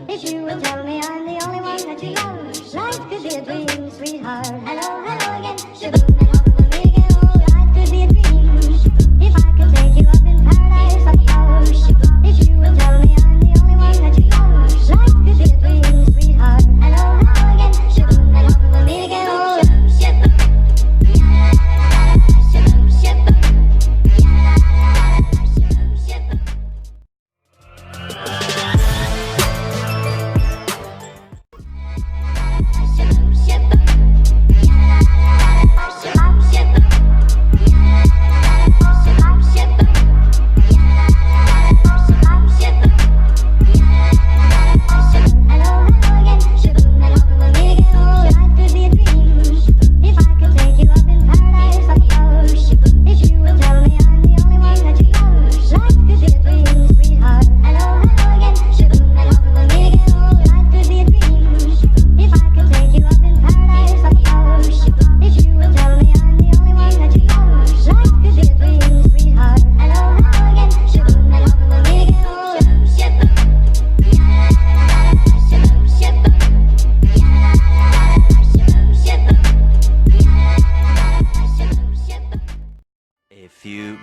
If you would tell me I'm the only one that you love, life could be a dream, sweetheart. Hello, hello again. Shaboom, and home will meet again. Oh, life could be a dream. If I could take you up in paradise, I love. If you would tell me I'm the only one that you love, life could be a dream, sweetheart. Hello, hello again. Shaboom, and home will meet again. Oh,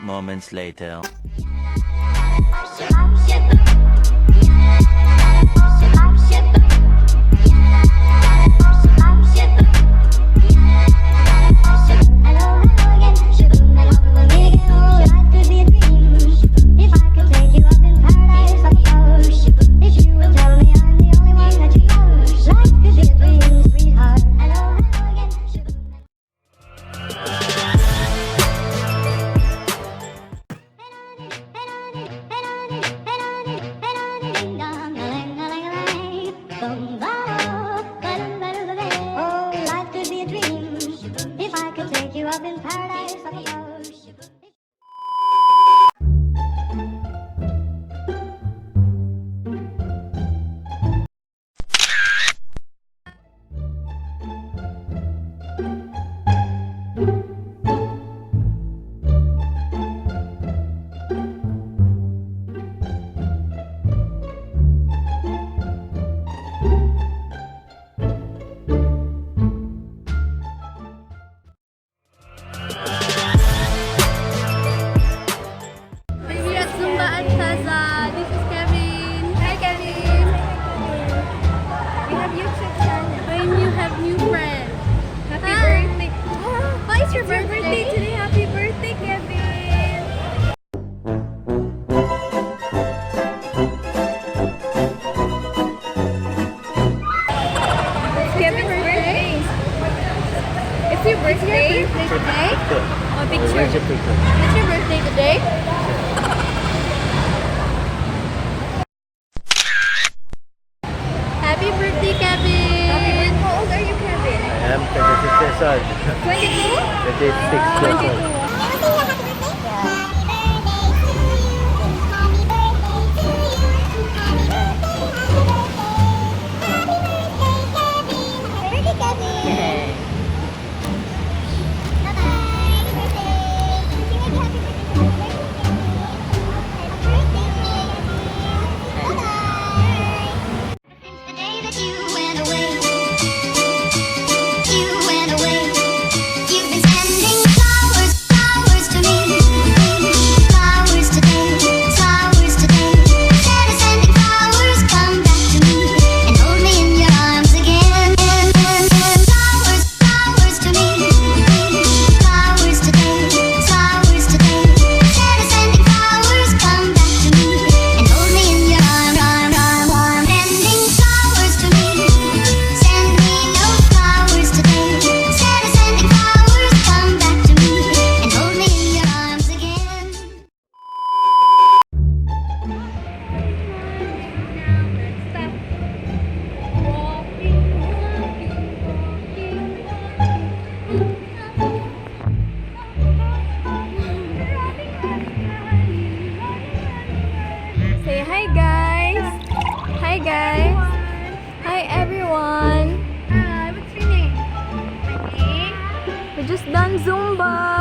moments later. Zumba at Plaza. This is Kevin. Hi, Kevin. We have YouTube channel. And you have new friends. Happy birthday. Oh, it's your birthday today. Happy birthday, Kevin. It's Kevin's birthday. It's your birthday today? Oh, picture. It's your birthday today? Happy birthday, Kevin! Happy birthday! How old are you, Kevin? I am 26 years old. 22? 26 years old. Say hi, guys! Hi, guys! Hi, everyone! Hi, what's your name? My name? We just done Zumba!